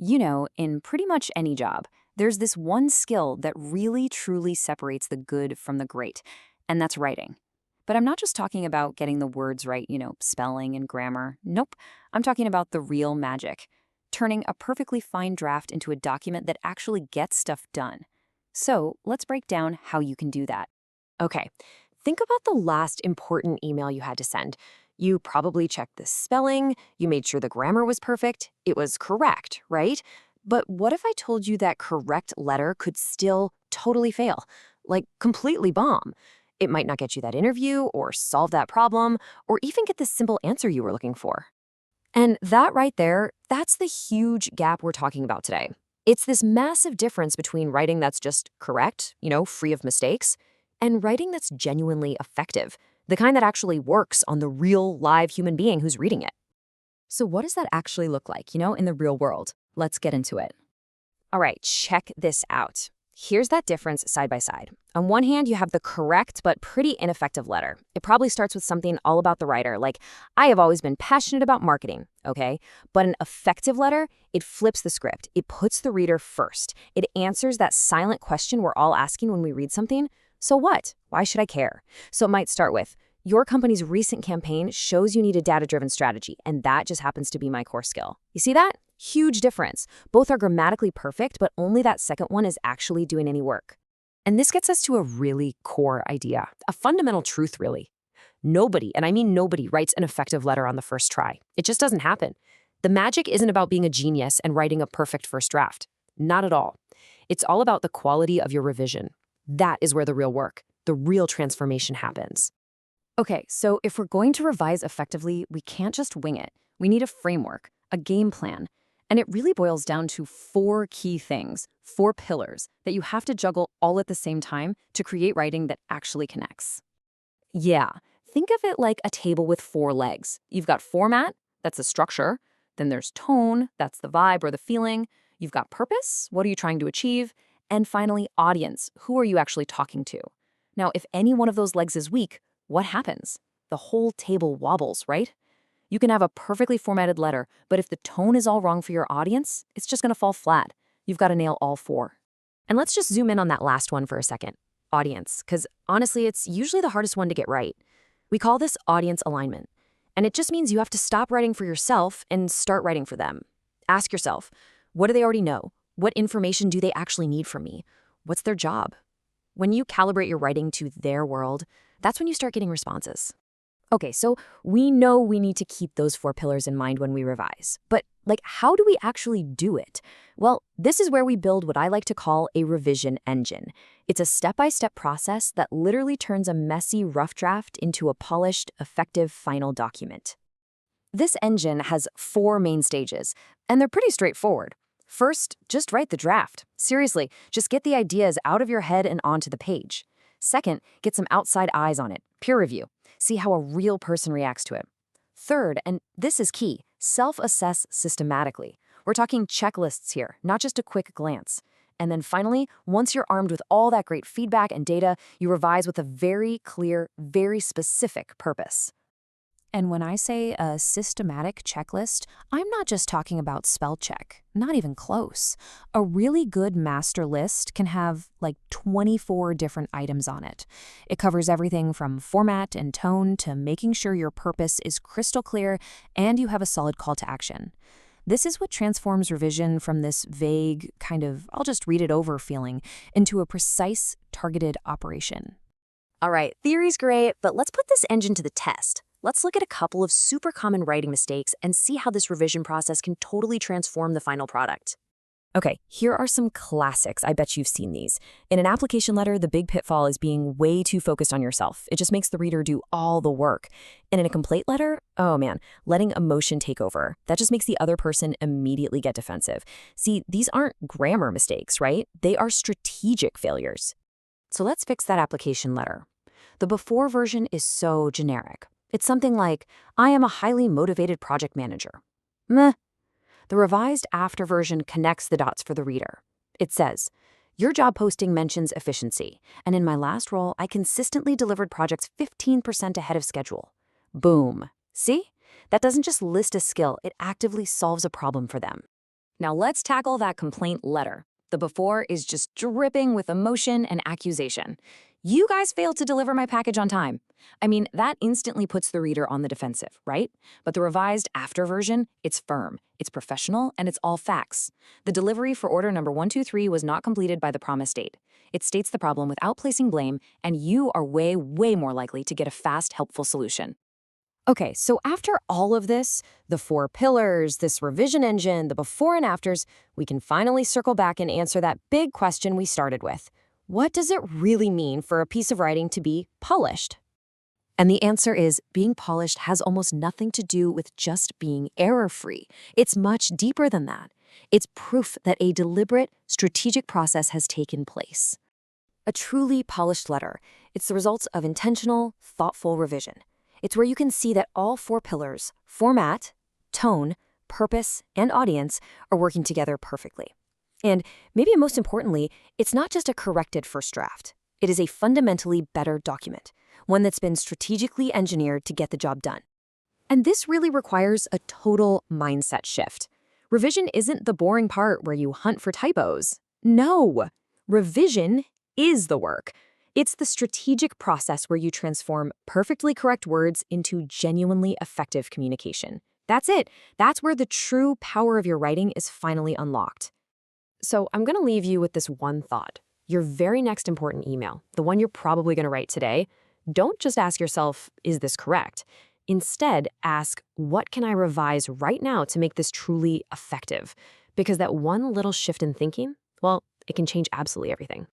In pretty much any job, there's this one skill that really truly separates the good from the great, and that's writing. But I'm not just talking about getting the words right, spelling and grammar. Nope. I'm talking about the real magic, turning a perfectly fine draft into a document that actually gets stuff done. So let's break down how you can do that. Okay, think about the last important email you had to send. You probably checked the spelling, you made sure the grammar was perfect, it was correct, right? But what if I told you that correct letter could still totally fail? Like completely bomb. It might not get you that interview, or solve that problem, or even get the simple answer you were looking for. And that right there, that's the huge gap we're talking about today. It's this massive difference between writing that's just correct, free of mistakes, and writing that's genuinely effective, the kind that actually works on the real live human being who's reading it. So, what does that actually look like, in the real world? Let's get into it. All right, check this out. Here's that difference side by side. On one hand, you have the correct but pretty ineffective letter. It probably starts with something all about the writer, like, I have always been passionate about marketing, okay? But an effective letter, it flips the script. It puts the reader first. It answers that silent question we're all asking when we read something. So what? Why should I care? So it might start with, your company's recent campaign shows you need a data-driven strategy, and that just happens to be my core skill. You see that? Huge difference. Both are grammatically perfect, but only that second one is actually doing any work. And this gets us to a really core idea, a fundamental truth, really. Nobody, and I mean nobody, writes an effective letter on the first try. It just doesn't happen. The magic isn't about being a genius and writing a perfect first draft. Not at all. It's all about the quality of your revision. That is where the real work, the real transformation happens. Okay, so if we're going to revise effectively, we can't just wing it. We need a framework, a game plan. And it really boils down to 4 key things, 4 pillars that you have to juggle all at the same time to create writing that actually connects. Yeah, think of it like a table with 4 legs. You've got format, that's the structure. Then there's tone, that's the vibe or the feeling. You've got purpose, what are you trying to achieve? And finally, audience, who are you actually talking to? Now, if any one of those legs is weak, what happens? The whole table wobbles, right? You can have a perfectly formatted letter, but if the tone is all wrong for your audience, it's just going to fall flat. You've got to nail all 4. And let's just zoom in on that last one for a second. Audience, because honestly, it's usually the hardest one to get right. We call this audience alignment. And it just means you have to stop writing for yourself and start writing for them. Ask yourself, what do they already know? What information do they actually need from me? What's their job? When you calibrate your writing to their world, that's when you start getting responses. Okay, so we know we need to keep those 4 pillars in mind when we revise. But, how do we actually do it? Well, this is where we build what I like to call a revision engine. It's a step-by-step process that literally turns a messy, rough draft into a polished, effective final document. This engine has 4 main stages, and they're pretty straightforward. First, just write the draft. Seriously, just get the ideas out of your head and onto the page. Second, get some outside eyes on it, peer review. See how a real person reacts to it. Third, and this is key, self-assess systematically. We're talking checklists here, not just a quick glance. And then finally, once you're armed with all that great feedback and data, you revise with a very clear, very specific purpose. And when I say a systematic checklist, I'm not just talking about spell check, not even close. A really good master list can have 24 different items on it. It covers everything from format and tone to making sure your purpose is crystal clear and you have a solid call to action. This is what transforms revision from this vague, kind of, I'll just read it over feeling, into a precise, targeted operation. All right, theory's great, but let's put this engine to the test. Let's look at a couple of super common writing mistakes and see how this revision process can totally transform the final product. Okay, here are some classics. I bet you've seen these. In an application letter, the big pitfall is being way too focused on yourself. It just makes the reader do all the work. And in a complaint letter, oh man, letting emotion take over. That just makes the other person immediately get defensive. See, these aren't grammar mistakes, right? They are strategic failures. So let's fix that application letter. The before version is so generic. It's something like, I am a highly motivated project manager. Meh. The revised after version connects the dots for the reader. It says, your job posting mentions efficiency, and in my last role, I consistently delivered projects 15% ahead of schedule. Boom. See? That doesn't just list a skill, it actively solves a problem for them. Now let's tackle that complaint letter. The before is just dripping with emotion and accusation. You guys failed to deliver my package on time. I mean, that instantly puts the reader on the defensive, right? But the revised after version, it's firm, it's professional, and it's all facts. The delivery for order number 123 was not completed by the promised date. It states the problem without placing blame, and you are way, way more likely to get a fast, helpful solution. Okay, so after all of this, the 4 pillars, this revision engine, the before and afters, we can finally circle back and answer that big question we started with. What does it really mean for a piece of writing to be polished? And the answer is being polished has almost nothing to do with just being error-free. It's much deeper than that. It's proof that a deliberate, strategic process has taken place. A truly polished letter, it's the results of intentional, thoughtful revision. It's where you can see that all 4 pillars, format, tone, purpose, and audience, are working together perfectly. And maybe most importantly, it's not just a corrected first draft. It is a fundamentally better document, one that's been strategically engineered to get the job done. And this really requires a total mindset shift. Revision isn't the boring part where you hunt for typos. No! Revision is the work. It's the strategic process where you transform perfectly correct words into genuinely effective communication. That's it. That's where the true power of your writing is finally unlocked. So I'm going to leave you with this one thought. Your very next important email, the one you're probably going to write today, don't just ask yourself, is this correct? Instead, ask, what can I revise right now to make this truly effective? Because that one little shift in thinking, well, it can change absolutely everything.